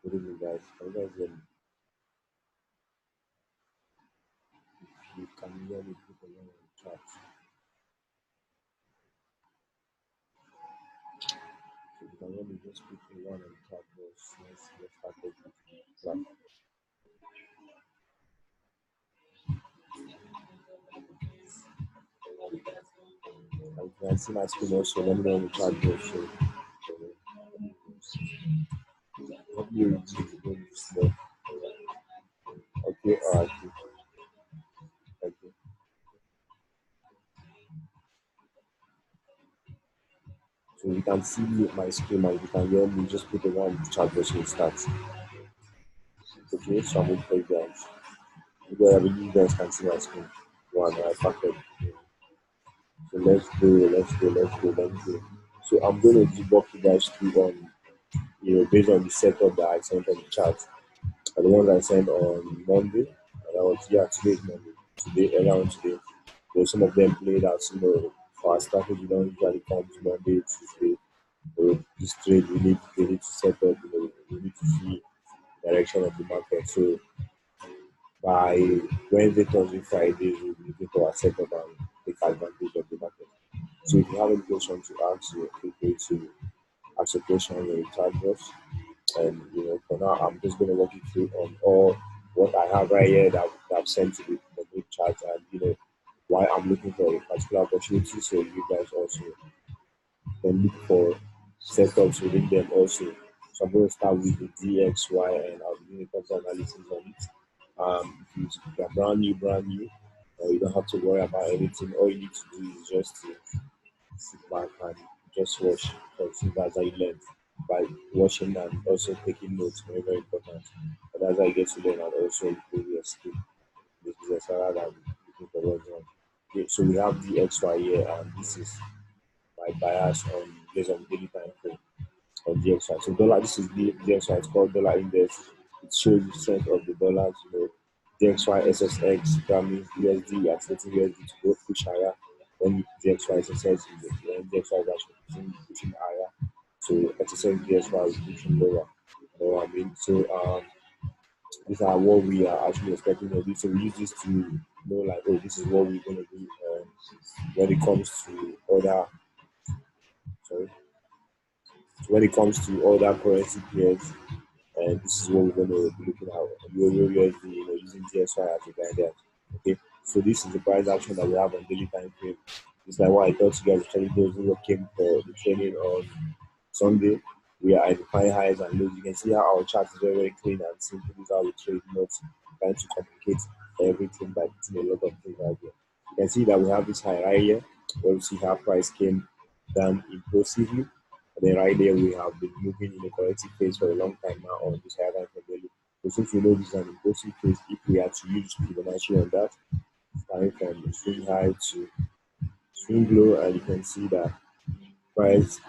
Good evening, guys. Can you guys hear me? If you can hear me, put a one in the chat. If you can hear me, just put a one in the chat box. Let's get started with the class. And you can see my screen also. Let me know in the chat box. So, help me reduce the room slow. Okay, alright. Okay. So you can see my screen and you can hear me. Just put a one in the chat box and start. Okay, so I'm waiting for you guys. I believe you guys can see my screen. One, right, perfect. So let's go. So I'm going to walk you guys through based on the setup that I sent on the chat. And the ones I sent on Monday, and I was today is Monday. Today, around today. So some of them played out, our strategy don't usually come to Monday, Tuesday. So this trade we need to set up, we need to see direction of the market. So by Wednesday, Thursday, Friday, we'll be looking for our setup and take advantage of the market. So if you have any question to ask, feel free to ask a question in the chat box. And for now, I'm just going to walk you through on all what I have right here that I've sent to the group chat, and why I'm looking for a particular opportunity. So you guys also can look for setups within them also. So I'm going to start with the DXY, and I'll be doing a couple analysis on it. If you're brand new, you don't have to worry about anything. All you need to do is just to sit back and just watch, because that's how you learn, by watching and also taking notes. Very, very important. And that's how you get to learn and also improve your skill in this business rather than looking for what's wrong. Okay, so we have the XY here, and this is my bias on based on daily time frame on DXY. So dollar, this is the DXY. It's called dollar index. It shows the strength of the dollars. DXY, SSX, that means USD. We are expecting USD to go push higher. When DXY, SSX, when DXY is actually pushing higher, so SSX, DXY is pushing lower. You know what I mean? So these are what we are actually expecting to do. So we use this to know, like, oh, this is what we're going to do when it comes to other. Sorry, so when it comes to other currency pairs, and this is what we're going to be looking at. Euro USD, using DSY as a guidance. Okay, so this is the price action that we have on daily time frame. It's like what I thought you guys actually those who came for the training on Sunday. We are identifying highs and lows. You can see how our chart is very, very clean and simple. This is how we trade, not trying to complicate everything by putting a lot of things out there. You can see that we have this high right here, where we see how price came down impulsively. And then right there, we have been moving in a corrective phase for a long time now on this higher time value. So since we know this is an impulsive phase, if we are to use Fibonacci on that, starting from swing high to swing low, and you can see that price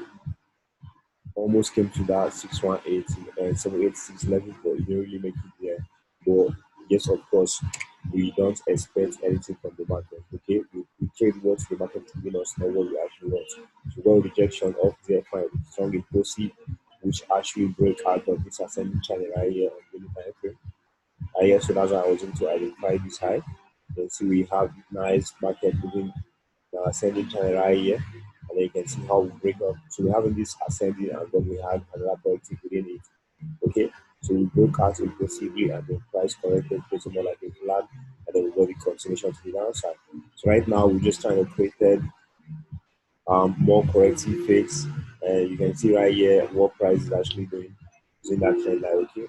almost came to that 618 and 786 level, but it didn't really make it there. But yes, of course, we don't expect anything from the market. Okay, we trade what the market is giving us, not what we actually want. So one rejection of the fine strong impulsive, which actually break out of this ascending channel right here on daily time frame. Yes, so that's why I was able to identify this high. You can see we have nice market moving the ascending channel right here. And then you can see how we break up. So we're having this ascending, and then we had another corrective within it. Okay, so we broke out impulsively, and the price corrected, creating more like a flag, and then we got the continuation to the downside. So right now we're just trying to create more corrective phase, and you can see right here what price is actually doing using that trend line. Okay,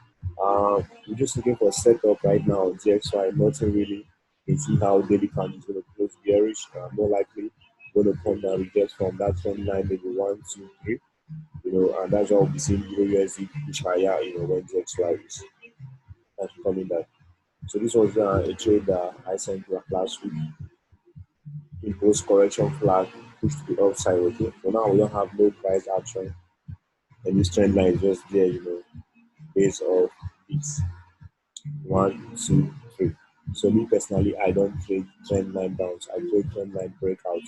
we're just looking for setup right now on GXY. Nothing really. You can see how daily candle is going to close bearish. More likely going to come down reject from that trend line, maybe one, two, three. And that's why we'll be seeing Euro USD push higher. When GXY is actually coming down. So this was a trade that I sent last week. Impulse correction flag pushed to the upside. Okay, so now we don't have no price action, and this trend line is just there, based off this one, two, three. So me personally, I don't trade trend line bounce. I trade trend line breakout.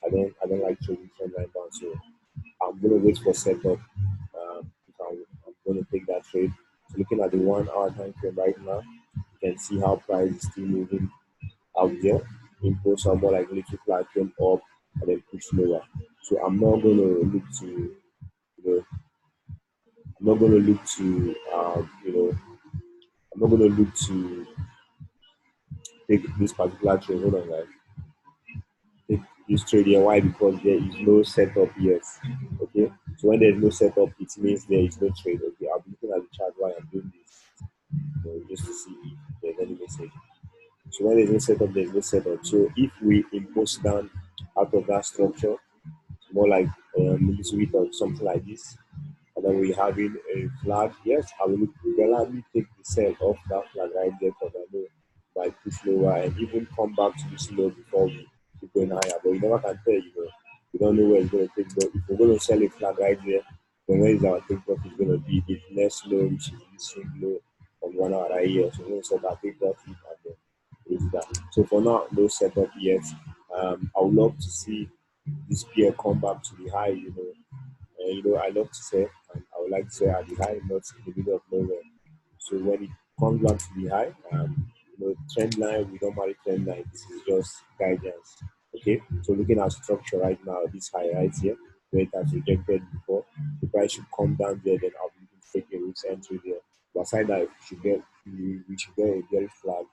I don't like trading trend line bounce. So I'm gonna wait for setup. I'm gonna take that trade. Looking at the 1 hour time frame right now, you can see how price is still moving out there. Impulse are more like little flag came up and then push lower. So know, I'm not gonna look to, I'm not gonna look to take this particular trade. Hold on, guys. Take this trade here. Why? Because there is no setup yet. Okay. So when there is no setup, it means there is no trade. Okay. I'll be looking at the chart while I'm doing this, just to see if there's any message. So when there's no setup, there's no setup. So if we impose down out of that structure, more like a little bit of something like this, and then we having a flag. Yes, I will gladly take the sell off that flag right there because I know my push lower and even come back to this low before we keep going higher. But you never can tell, you don't know where it's going to take. But if we're going to sell a flag right there, then where is our take profit going to be? The next low, which is this swing low from 1 hour right here. So we're going to set our take profit and then is that. So for now, no setup yet. I would love to see this pair come back to the high, I love to say, and I would like to say at the high, not in the middle of nowhere. So when it comes back to the high, trend line, we don't marry trend line. This is just guidance. Okay. So looking at structure right now, this high right here, where it has rejected before, the price should come down there, then I'll be looking to take a risk entry there. But aside that, if we should get a very flag,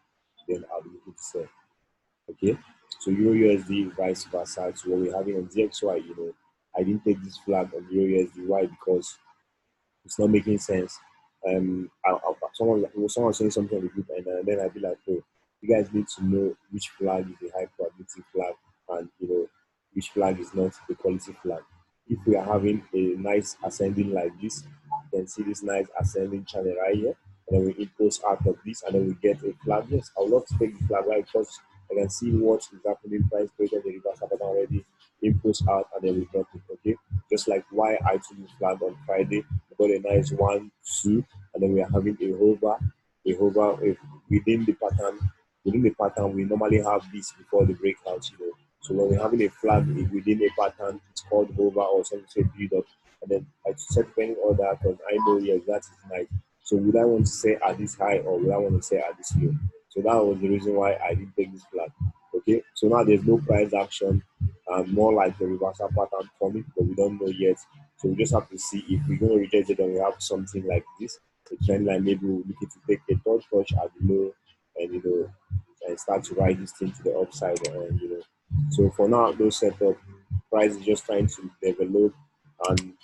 then I'll be looking to sell. Okay. So Euro USD vice versa. So what we're having on DXY, I didn't take this flag on Euro USD. Why? Because it's not making sense. Someone was saying something on the group, and then I'd be like, "Oh, you guys need to know which flag is the high probability flag, and which flag is not the quality flag." If we are having a nice ascending like this, you can see this nice ascending channel right here, and then we impose out of this, and then we get a flag. Yes, I would love to take the flag right because I can see what is happening. Price created the reverse pattern already, impose out, and then we drop it. Okay, just like why I took the flag on Friday, we got a nice 1, 2, and then we are having a hover within the pattern. Within the pattern, we normally have this before the breakout. So when we're having a flag within a pattern, it's called hover or something say build up. And then I set depending on that because I know yes that is nice. So would I want to say at this high or would I want to say at this low? So that was the reason why I didn't take this flag. Okay, so now there's no price action, more like the reversal pattern coming, but we don't know yet. So we just have to see if we're going to reject it and we have something like this, a trend line. Maybe we'll look to take a third touch at the low, and and start to ride this thing to the upside. And. So for now, no setup. Price is just trying to develop, and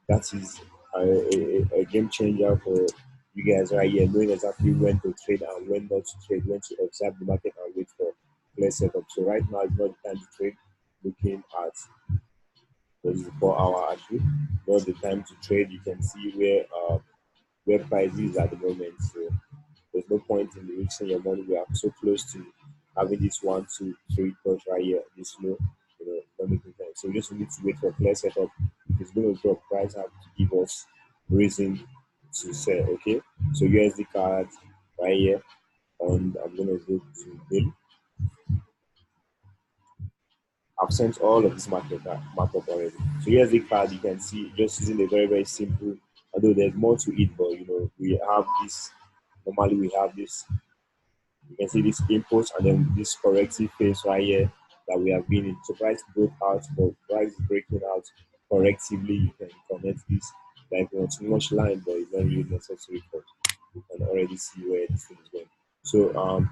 that is a game changer for you guys right here, knowing exactly when to trade and when not to trade, when to observe the market and wait for clear setup. So right now is not the time to trade. Looking at the 4 hour actually, not the time to trade. You can see where price is at the moment. So there's no point in risking your money. We are so close to having this 1, 2, 3 touch right here, this low. Not making sense. So we just need to wait for clear setup. If it's going to drop, price have to give us reason to sell. Okay. So USD card right here, and I'm gonna go to bill. I've sent all of this markup already. So USD card, you can see just using a very very simple. Although there's more to it, but we have this. Normally we have this. You can see this impulse and then this corrective phase right here that we have been in. So price broke out, but price is breaking out correctively. You can connect this like not too much line, but it's not really necessary because you can already see where this thing is going. So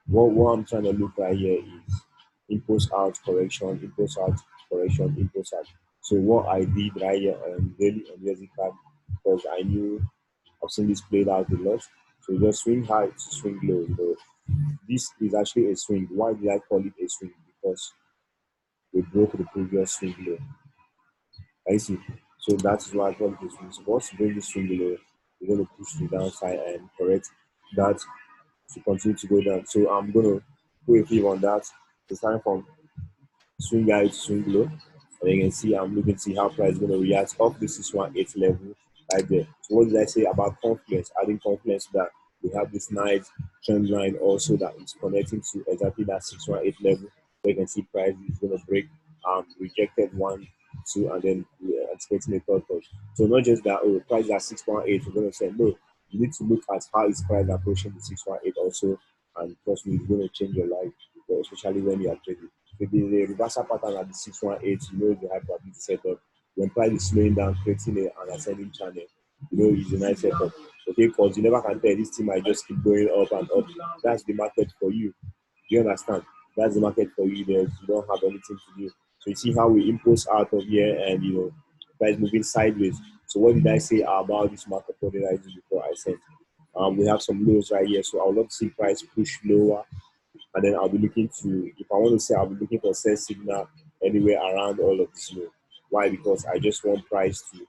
what I'm trying to look right here is impulse out correction, impulse out correction, impulse out. So what I did right here on daily on the card because I knew I've seen this played out a lot. So just swing high to swing low. This is actually a swing. Why did I call it a swing? Because we broke the previous swing low. I see. So that is why I call it a swing. So once you break the swing low, you're going to push the downside and correct that to continue to go down. So I'm going to put a flip on that. It's time from swing high to swing low. And you can see I'm looking to see how price is going to react off the 618 level right there. So what did I say about confluence? Adding confluence to that we have this nice trend line also that is connecting to exactly that 618 level where you can see price is going to break rejected 1, 2, and then we're expecting a third touch. So not just that price is at 618, we're going to say no. You need to look at how it's priced approaching the 618 also, and trust me, it's going to change your life, especially when you are trading. If the reversal pattern at the 618, you know the high probability setup. When price is slowing down, creating an ascending channel, you know it's a nice setup. Okay, because you never can tell this thing might just keep going up and up. That's the market for you. Do you understand? That's the market for you. There, you don't have anything to do. So you see how we impose out of here, and you know, price moving sideways. So what did I say about this market? What did I do before I said? We have some lows right here, so I would love to see price push lower, and then I'll be looking to, if I want to say, I'll be looking for sell signal anywhere around all of this low. Why? Because I just want price to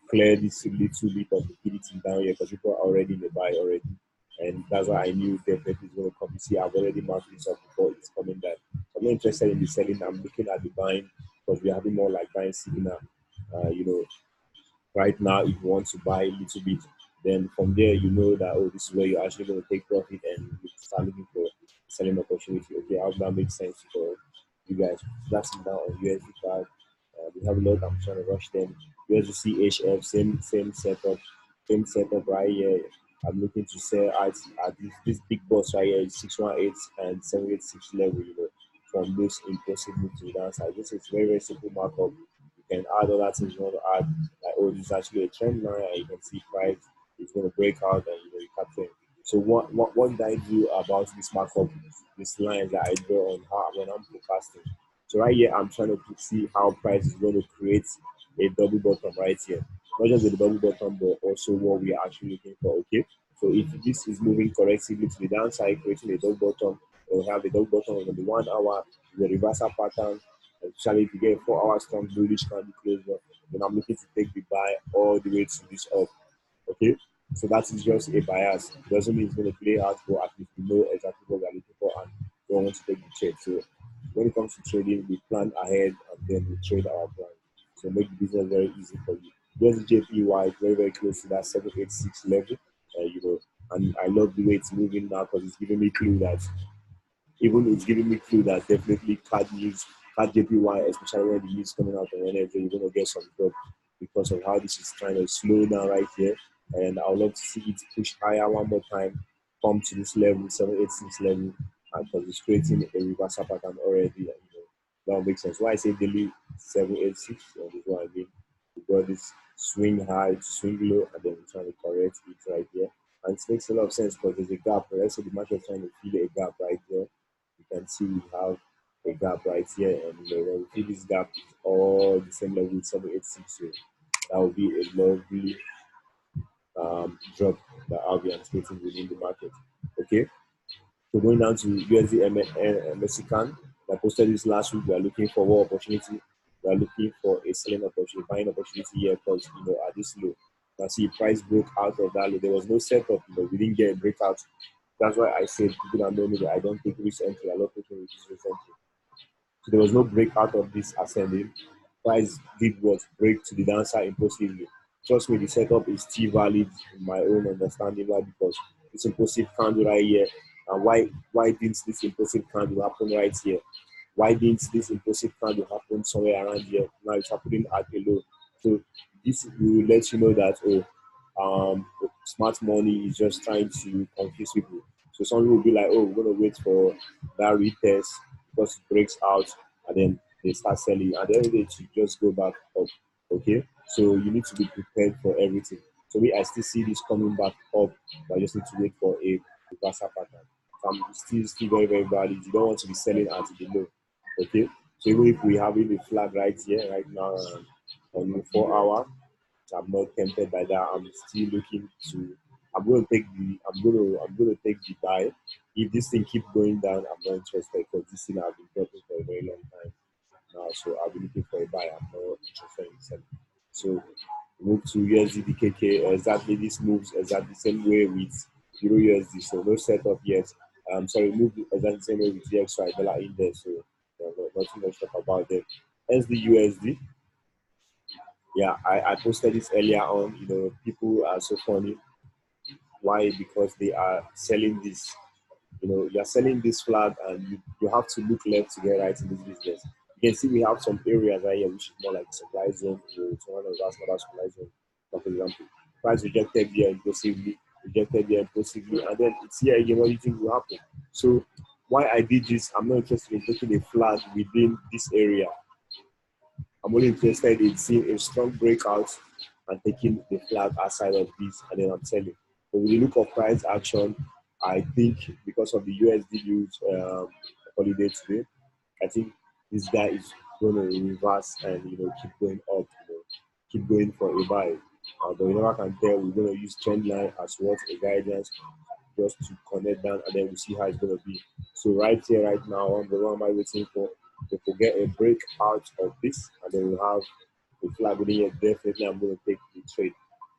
clear this little bit of liquidity down here because people are already in the buy already. And that's why I knew definitely it's going to come. You see, I've already marked this up before it's coming down. So I'm not interested in the selling. I'm looking at the buying because we're having more like buying signal. You know, right now, if you want to buy a little bit, then from there you know that oh, this is where you're actually going to take profit and you start looking for selling opportunity. Okay, how that makes sense for you guys? That's it now on USD card. We have a lot. I'm trying to rush them. USD CHF, same setup right here. I'm looking to sell at this big boss right here, 618 and 786 level. You know, from this impossible move to the downside. This is very simple markup. You can add other things you want to add, like oh, this is actually a trend line, and you can see price is going to break out, and you know you capture it. So what did I do about this markup, this line that I draw on how when I'm forecasting? So right here, I'm trying to see how price is going to create a double bottom right here. Not just a double bottom, but also what we are actually looking for. Okay. So if this is moving correctly to the downside, creating a double bottom, we'll have a double bottom on the 1 hour, the reversal pattern, especially if you get a 4 hour strong bullish candle closure, then I'm looking to take the buy all the way to this up. Okay. So that is just a bias. It doesn't mean it's going to play out, but at least we know exactly what we're looking for and we want to take the trade. So when it comes to trading, we plan ahead and then we trade our plan. So make the business very easy for you. Here's the JPY, very close to that 786 level. You know, and I love the way it's moving now because it's giving me clue that definitely card JPY, especially when the news coming out on Wednesday, you're gonna get some drop because of how this is trying to slow down right here. And I would love to see it push higher one more time, come to this level, 786 level, and because it's creating a reversal pattern already. You know, that would make sense. Why I say daily 786, and this is what I mean. We got this swing high, swing low, and then we're trying to correct it right here. And it makes a lot of sense because there's a gap. Let's say the market trying to fill a gap right there. You can see we have a gap right here, and you know, when we fill this gap, it's all the same level, 786. So that will be a lovely drop that I'll be anticipating within the market. Okay, so going down to USD Mexican, I posted this last week. We are looking for what opportunity. We are looking for a selling opportunity, buying opportunity here because you know at this low. Now see price broke out of that low. There was no setup, you know, we didn't get a breakout. That's why I said people that know me that I don't take risk entry. I love taking risk entry. So there was no breakout of this ascending. Price did what? Break to the downside impulsively. Trust me, the setup is still valid in my own understanding. Why? Because this impulsive candle right here. And why didn't this impulsive candle happen right here? Why didn't this impulsive candle happen somewhere around here? Now it's happening at a low. So this will let you know that smart money is just trying to confuse people. So some people will be like, oh, we're gonna wait for that retest because it breaks out and then they start selling. At the end of the day, to just go back up. Okay, so you need to be prepared for everything. So I still see this coming back up, but I just need to wait for a reversal pattern. So I'm still very valid. You don't want to be selling at the low. Okay, so even if we have a flag right here, right now on the 4 hour, I'm not tempted by that. I'm still looking to. I'm going to take the buy. If this thing keep going down, I'm not interested because this thing has been dropping for a very long time now. So I'll be looking for a buy. I'm not interested in selling. So move to USD DKK. Exactly, this moves exactly the same way with Euro USD. So no setup yet. Sorry, move exactly the same way with DXY dollar index. So nothing much to talk about them. SD USD. Yeah, I posted this earlier on. You know, people are so funny. Why? Because they are selling this. You know, you're selling this flag and you have to look left to get right in this business. You can see we have some areas right here which is more like supply zone. You know, it's one of those another supply zone. For example, price rejected here impulsively. rejected here possibly, and then it's here again. What do you think will happen? So why I did this, I'm not interested in taking a flag within this area. I'm only interested in seeing a strong breakout and taking the flag outside of this, and then I'm selling. But with the look of price action, I think because of the USD news holiday today, I think this guy is going to reverse and keep going up, keep going for a buy. But we never can tell. We're going to use trend line as what a guidance just to connect down, and then we see how it's going to be. So right here, right now, what am I waiting for? If we get a break out of this, and then we'll have a flag within here, definitely I'm going to take the trade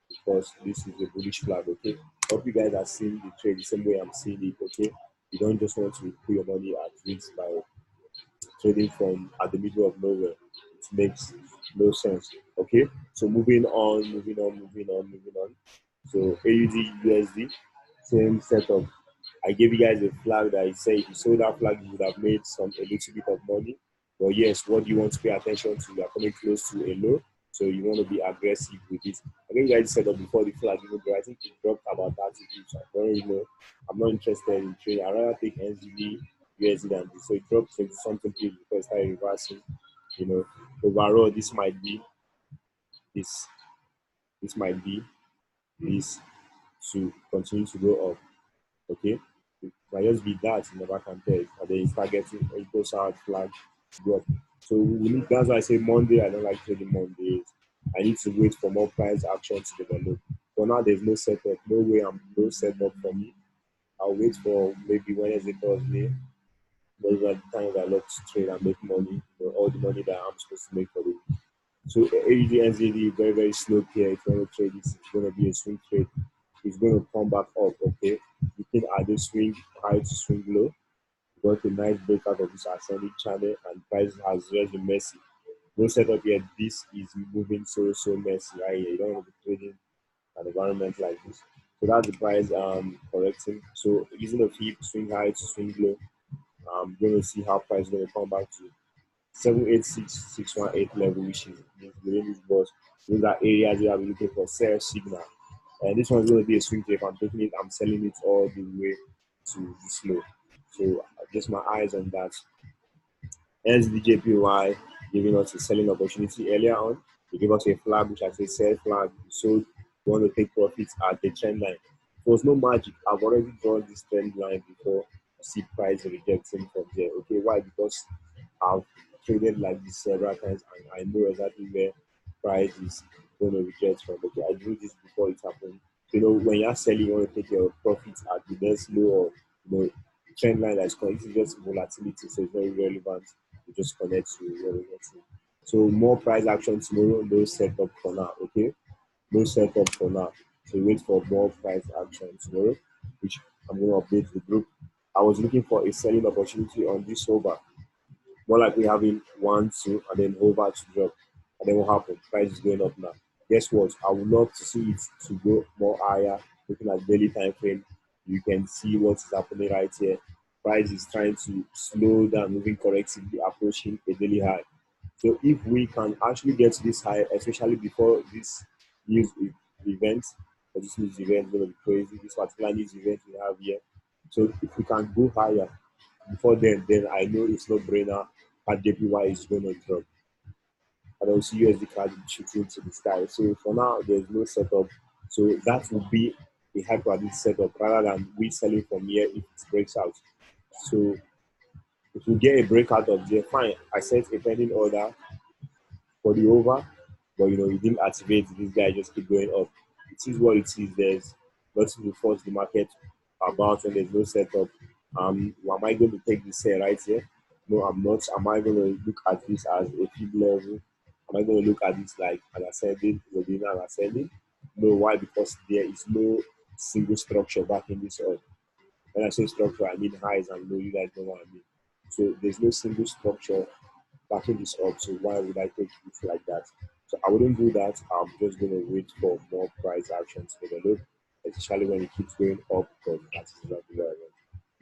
because this is a bullish flag, okay? Hope you guys are seeing the trade the same way I'm seeing it, okay? You don't just want to put your money at risk by trading from at the middle of nowhere. It makes no sense, okay? So moving on. So AUD USD, same setup. I gave you guys a flag that I say if you sold that flag, you would have made a little bit of money. But yes, what do you want to pay attention to? You are coming close to a low, so you want to be aggressive with it. I think you guys said that before the flag even broke. I think it dropped about 30 pips. I don't really know. I'm not interested in trading. I'd rather take NZD, USD than this. So it dropped 20 something pips because it started reversing. Overall, this this might be this to continue to go up. Okay, it might just be that you never can tell, and then you start getting it goes out flag drop. So that's why I say Monday. I don't like trading Mondays. I need to wait for more price action to develop. For now, there's no setup, no way I'm no setup for me. I'll wait for maybe Wednesday, Thursday. Those are the times I love to trade and make money. All the money that I'm supposed to make for the week. So AUD NZD very very slow here. If you want to trade this, it's going to be a swing trade. It's going to come back up. Okay, looking at the swing high to swing low. Got a nice breakout of this ascending channel, and price has just been messy. No setup yet. This is moving so messy right here. You don't want to be trading an environment like this. So that's the price correcting. So using a flip swing high to swing low, I'm going to see how price is going to come back to 786,618 level, which is within this box. Those are areas you have been looking for sell signal. And this one's going to be a swing trade. If I'm taking it, I'm selling it all the way to this low. So just my eyes on that. SDJPY giving us a selling opportunity earlier on. They gave us a flag, which I say sell flag. So we want to take profits at the trend line. There was no magic. I've already drawn this trend line before. I see price rejecting from there. Okay, why? Because I've traded like this several times and I know exactly where price is going to reject from. Okay, I drew this before it happened. When you're selling, you want to take your profits at the next low or trend line that's called. This is just volatility, so it's very relevant to just connect to what we're getting. So more price action tomorrow, no setup for now, okay? No setup for now. So wait for more price action tomorrow, which I'm going to update the group. I was looking for a selling opportunity on this over. More likely having 1, 2, and then over to drop. And then what happened? Price is going up now. Guess what? I would love to see it to go more higher. Looking at daily time frame, you can see what is happening right here. Price is trying to slow down, moving correctively, approaching a daily high. So if we can actually get to this high, especially before this news event, or this news event is going to be crazy. This particular news event we have here. So if we can go higher before then I know it's no brainer that JPY is going to drop. And also USD card shooting to the sky. So for now, there's no setup. So that will be a hyper setup rather than we selling from here if it breaks out. So if we get a breakout of there, fine. I set a pending order for the over, but it didn't activate. This guy just keep going up. It is what it is. There's nothing to force the market about when there's no setup. Am I going to take this here right here? No, I'm not. Am I going to look at this as a fib level? Am I going to look at this like an ascending, within an ascending? No, why? Because there is no single structure backing this up. When I say structure, I mean highs and low. You guys know what I mean. So there's no single structure backing this up. So why would I take it like that? So I wouldn't do that. I'm just going to wait for more price action to develop, especially when it keeps going up because that is not the way.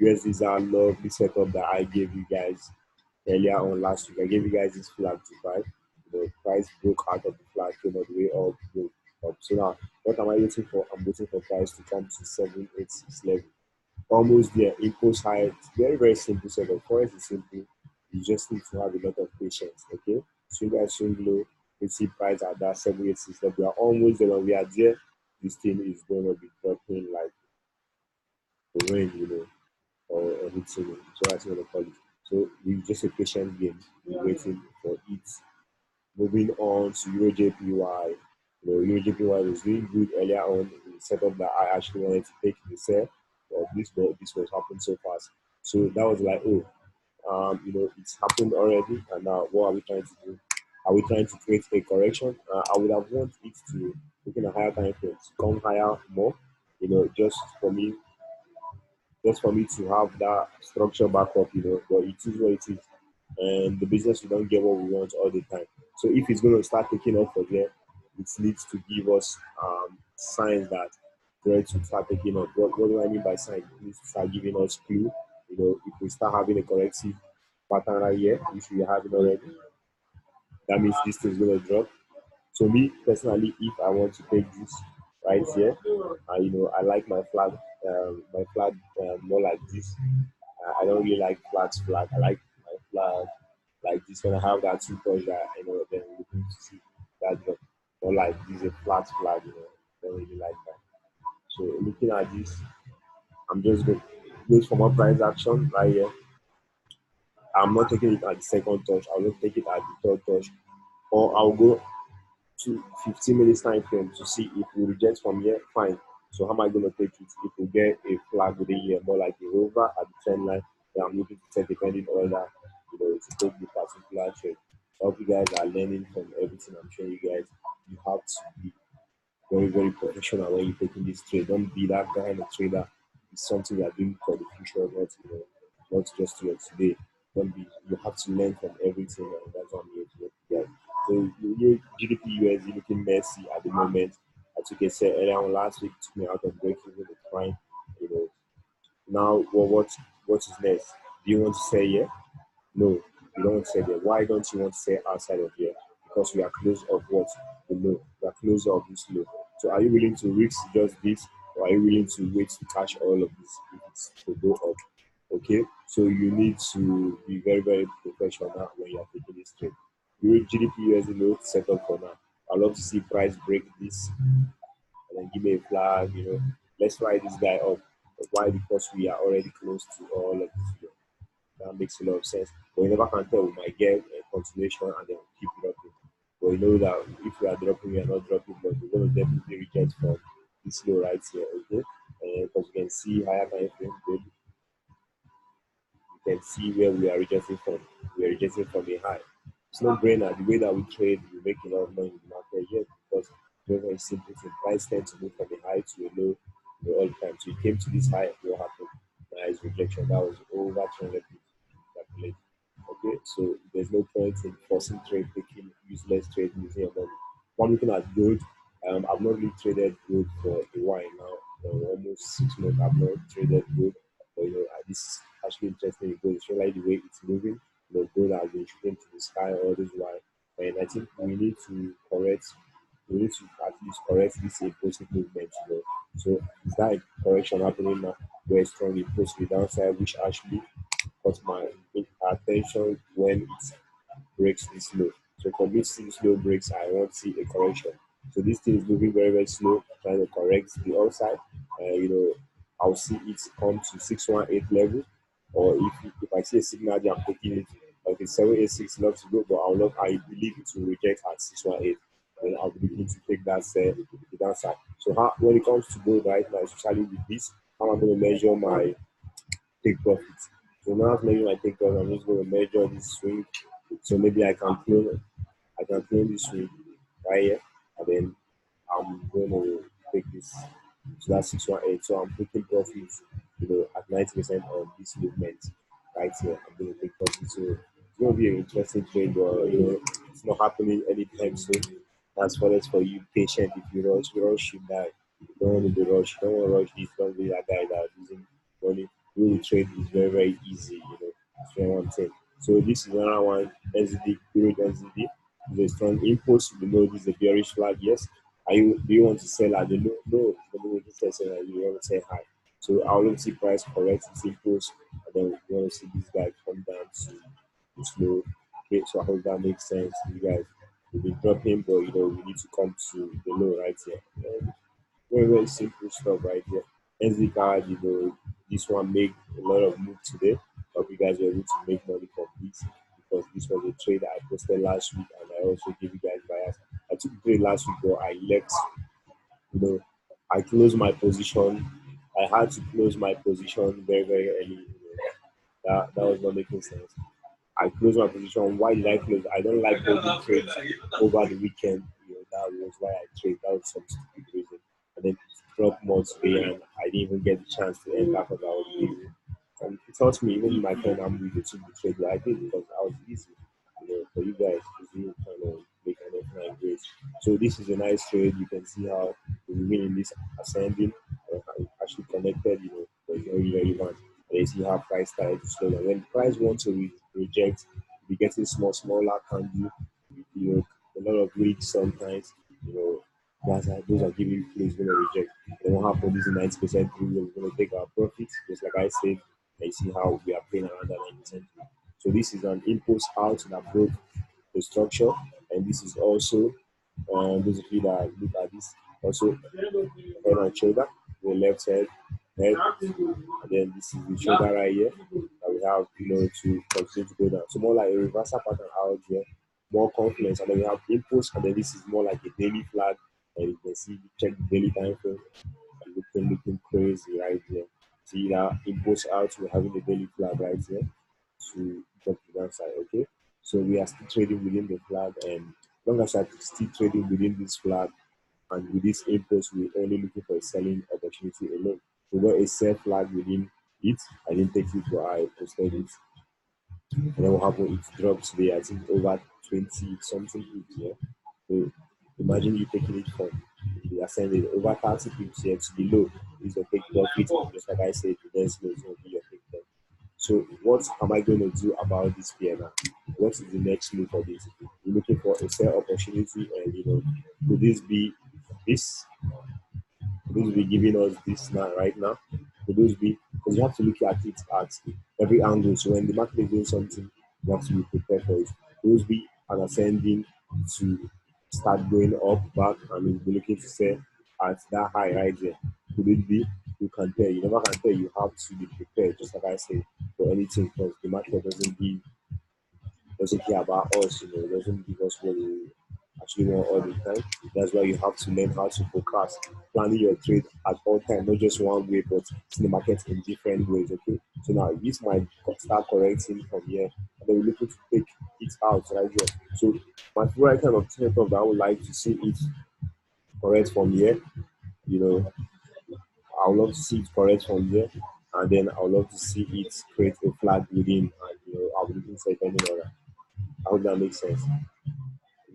USD is our lovely setup that I gave you guys earlier on last week. I gave you guys this flag to buy. The price broke out of the flag, came all the way up. up. So now, what am I waiting for? I'm waiting for price to come to 786 level. Almost there, impulse high. It's very, very simple setup. Forex is simple. You just need to have a lot of patience. Okay, swing high, swing low. You see price at that 786 level. We are almost there. When we are there, this thing is going to be dropping like the rain, or anything. So that's what I call it. So we just a patient game. We're waiting for it. Moving on to EuroJPY. EuroJPY was doing good earlier on in the setup that I actually wanted to take the sell, but this was happening so fast. So that was like, oh, it's happened already, and now what are we trying to do? Are we trying to create a correction? I would have wanted it to look in a higher time frame to come higher more, just for me to have that structure back up, but it is what it is. And the business, we don't get what we want all the time. So if it's going to start taking off for there, it needs to give us signs that it's ready to start taking off. What do I mean by signs? It needs to start giving us clue. If we start having a corrective pattern right here, which we have it already, that means this thing is going to drop. So me personally, if I want to take this right here, I like my flag more like this. I don't really like flag. I like my flag like this when I have that two touch that then we need to see that drop. More like this is a flat flag, don't really like that. So looking at this, I'm just going to wait for more price action right here. I'm not taking it at the second touch. I'll just take it at the third touch, or I'll go to 15 minutes time frame to see if we reject from here, fine. So how am I going to take it? If we get a flag within here, more like a rover at the trend line, then I'm looking to take depending order, to take the particular trade. I hope you guys are learning from everything I'm showing you guys. You have to be very, very professional when you're taking this trade. Don't be that kind of trader. It's something you are doing for the future, not just your today. Don't be. You have to learn from everything, and that's what I'm here to help you guys. So your GDP USD looking messy at the moment. I took a set earlier on last week, took me out of break even. It's fine. You know. Now, what is next? Do you want to say yeah? No, you don't say that. Why don't you want to say outside of here? Because we are close of what? The low. We are close of this low. So are you willing to risk just this, or are you willing to wait to catch all of this if it's to go up? Okay, so you need to be very, very professional when you are taking this trade. Your GDP USD low set up for now. I'd love to see price break this and then give me a flag. Let's ride this guy up. Why? Because we are already close to all of this. That makes a lot of sense. But you never can tell. We might get a continuation and then keep dropping. But you know that if we are dropping, we are not dropping, but we're going to definitely reject from this low right here, okay? Because you can see higher time frame, baby. You can see where we are rejecting from. We are rejecting from a high. It's no brainer. The way that we trade, we make a lot of money in the market here because very, very simple thing. Price tend to move from a high to a low, all the time. So it came to this high, what happened? Nice rejection. That was over 200 calculate. Okay, so there's no point in forcing trade, taking useless trade, losing your money. One looking at gold, I've not really traded gold for a while now, for almost 6 months. I've not traded gold, but this is actually interesting because it's really the way it's moving. Gold has been shooting to the sky all this while, and I think we need to at least correct this impulsive movement. So is that a correction happening now? Where strong impulsive downside, which actually caught my attention when it breaks this low. So for me, since low breaks, I want to see a correction. So this thing is moving very, very slow, trying to correct the upside. I'll see it come to 618 level, or if I see a signal there, I'm taking it. Okay, 786 love to go, but I believe it will reject at 618. Then I'll be looking to take that the downside. So when it comes to gold right now, especially with this, how am I going to measure my take profit? So now maybe my take profit, I'm just going to measure this swing. So maybe I can clone this swing right here, and then I'm going to take this to that 618. So I'm taking profits, at 90% of this movement right here. I'm going to take profit. So it's going to be an interesting trade, but it's not happening anytime soon. That's for us for you, patient. If you rush, you die. You don't want to be rushed. You don't want to rush this. Don't be that guy that's using money. Really trade is very, very easy, That's one thing. So this is another one, SZD, period SZD. Is a strong impulse. We know this is a bearish flag, yes. Do you want to sell at the low? No, but we just sell at you want to sell high. So I'll look see price correct, see post, and then we want to see this guy come down to slow. Okay, so I hope that makes sense. You guys will be dropping, but we need to come to the low right here. Very, very simple stuff right here. SD card, this one make a lot of move today. Hope you guys were able to make money from this because this was a trade that I posted last week and I also gave you guys bias. I took the trade last week, but I left, you know, I closed my position. I had to close my position very, very early. That was not making sense. I closed my position. Why did I close? I don't like holding trades over the weekend. That was why I trade. That was some stupid reason. And then it dropped more today, and I didn't even get the chance to enter because I was busy. And it taught me, even my friend I'm with, took the trade, but I did because I was busy. For you guys, to see kind of make an F9 grade. So this is a nice trade. You can see how we win in this ascending, actually connected, was very relevant. And you see how price started to slow down. When price wants to reject, we getting smaller candle, you know, a lot of weeks sometimes, you know, those are giving plays going to reject. They won't have this 90% through. We're going to take our profits, just like I said, and you see how we are paying around that 90%. So this is an impulse out that broke the structure, and this is also those of you that look at this also head and shoulder, the left head, and then this is the shoulder right here that we have, to continue to go down. So more like a reversal pattern out here, more confidence, and then we have impulse, and then this is more like a daily flag, and you can see check the daily time frame, looking crazy right here. See that impulse out, we're having the daily flag right here to drop the downside. Okay, so we are still trading within the flag, and as long as I'm still trading within this flag and with this impulse, we're only looking for a selling opportunity alone. We got a sell flag within it. I didn't take it, but I posted it. And then what happened? It dropped today. I think over 20 something pips. Yeah. So imagine you taking it from the ascended over 30 pips here to the low. Is your take profit. Just like I said, the next low is going to be your take profit. So what am I going to do about this PNR? What is the next move for this? You're looking for a sell opportunity, and could this be this? Could this be giving us this now right now? Could this be? Because you have to look at it at every angle. So when the market is doing something, you have to be prepared for it. Could this be an ascending to start going up back, and we'll be looking to sell at that high right there? Could it be? You can tell. You never can tell. You have to be prepared, just like I said, for anything, because the market doesn't care about us, it doesn't give us what we actually want all the time. That's why you have to learn how to forecast, planning your trade at all time, not just one way, but see the market in different ways. Okay. So now this might start correcting from here, and then we're looking to take it out right here. So my favorite kind of setup that I would like to see it correct from here, you know, I would love to see it correct from here, and then I would love to see it create a flag within, and I'll be looking for depending on that. I hope that makes sense.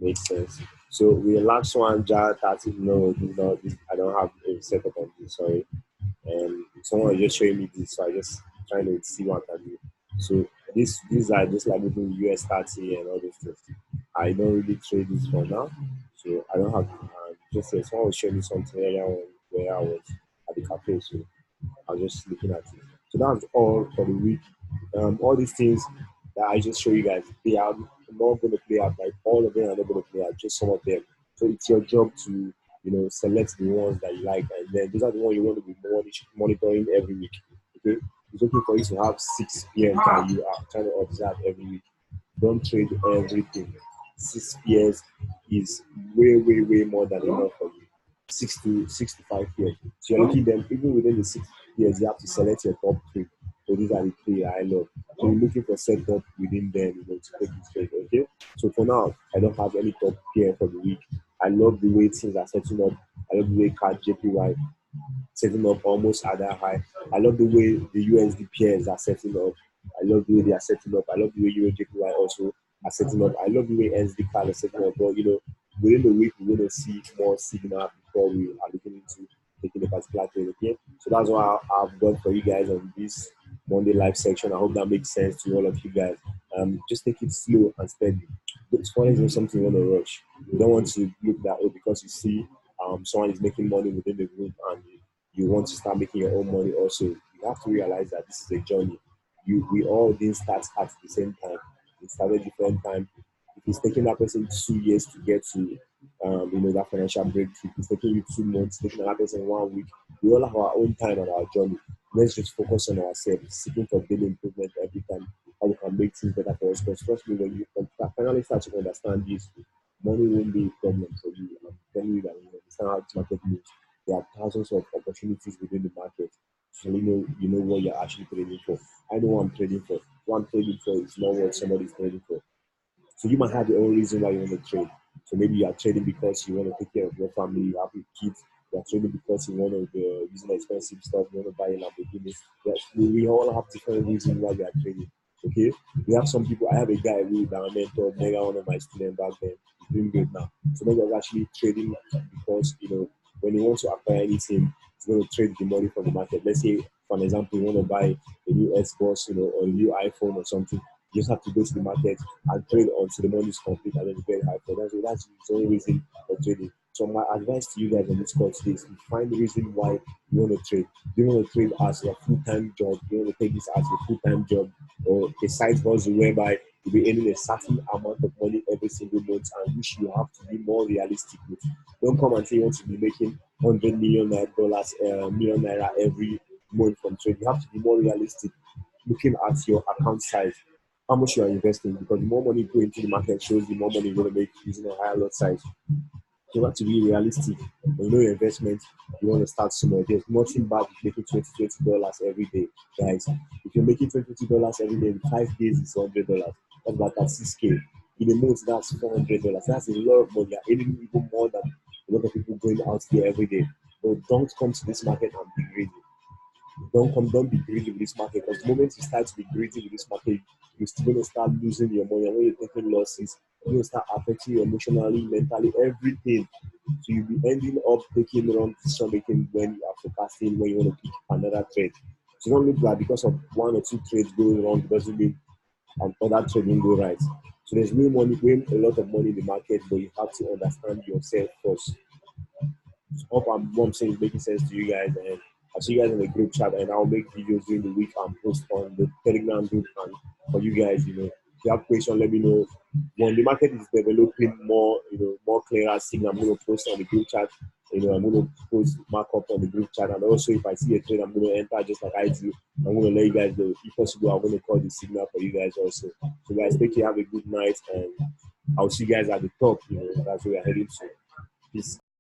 Makes sense. So with the last one, Jar 30, no, this, I don't have a setup on this, sorry. And someone was just showing me this, so I just trying to see what I can do. So these are just like within US 30 and all those things. I don't really trade this for now, so I don't have just someone was showing me something earlier on where I was at the cafe, so I was just looking at it. So that's all for the week. All these things that I just show you guys, they are not going to play out. Like all of them are not going to play out. Just some of them. So it's your job to select the ones that you like, and then those are the ones you want to be monitoring every week. Okay, it's okay for you to have 6 p.m. that you are trying to observe every week. Don't trade everything. 6 years is way, way, way more than enough for you. 6 to 5 years. So you're looking them even within the 6 years, you have to select your top three. So these are the three I love. So you're looking for setup within them, to take it straight. Okay. So for now, I don't have any top pair for the week. I love the way things are setting up. I love the way CAD JPY setting up almost at that high. I love the way the USD pairs are setting up. I love the way they are setting up. I love the way EURJPY also are setting up. I love the way SD card is setting up. But within the week we're going to see more signal before we are looking into taking a particular trade. Okay, so that's what I've done for you guys on this Monday live section. I hope that makes sense to all of you guys. Just take it slow and steady. It's funny doing something you want to rush. You don't want to look that way because you see someone is making money within the group and you want to start making your own money also, you have to realize that this is a journey. We all didn't start at the same time. We started different time. If it's taking that person 2 years to get to that financial breakthrough, it's taking you 2 months, taking that person 1 week. We all have our own time and our journey. Let's just focus on ourselves, seeking for daily improvement every time, how we can make things better for us. Because trust me, when you finally start to understand this, money won't be a problem for you. I'm telling you that when you understand how this market moves, there are thousands of opportunities within the market. So you know what you're actually trading for. I know what I'm trading for. What I'm trading for is not what somebody's trading for. So you might have your own reason why you want to trade. So maybe you are trading because you want to take care of your family, you have your kids. You are trading because you want to be using expensive stuff, you want to buy a Lamborghini. Yes, we all have different reasons why we are trading. Okay, we have some people. I have a guy who is our mentor, mega one of my students back then. He's doing good now. So maybe I was actually trading because when he wants to acquire anything, he's going to trade the money from the market. Let's say, for an example, you want to buy a new Xbox, or a new iPhone or something. You just have to go to the market and trade until the money is complete and then you get high for that. So that's the only reason for trading. So my advice to you guys on this call today is to find the reason why you want to trade. Do you want to trade as your full-time job? Do you want to take this as your full-time job or a side hustle whereby you'll be earning a certain amount of money every single month and which you have to be more realistic with? Don't come and say you want to be making $100 million naira every month from trade. You have to be more realistic looking at your account size, how much you are investing, because the more money you go into the market shows the more money you're going to make using a higher lot size. You have to be realistic. When you know your investment, you want to start small. There's nothing bad with making $20 every day, guys. If you're making $20 every day in 5 days, it's $100. That's about 6K. In a month, that's $400. That's a lot of money. You're earning even more than a lot of people going out there every day. But don't come to this market and be greedy. Don't be greedy with this market, because the moment you start to be greedy with this market, you're still going to start losing your money. And when you're taking losses, you're going to start affecting you emotionally, mentally, everything. So you'll be ending up taking wrong decision making when you are forecasting, when you want to pick another trade. So don't look like because of one or two trades going wrong, it doesn't mean other trading go right. So there's no money, a lot of money in the market, but you have to understand yourself first. Hope what I'm saying is making sense to you guys, and I'll see you guys in the group chat, and I'll make videos during the week and post on the Telegram group. And for you guys, if you have questions, let me know. When the market is developing more, more clearer signal, I'm going to post on the group chat. I'm going to post markup on the group chat, and also if I see a trade, I'm going to enter just like I do. I'm going to let you guys know. If possible, I'm going to call the signal for you guys also. So guys, take care, have a good night, and I'll see you guys at the top. That's where we're heading to. Peace.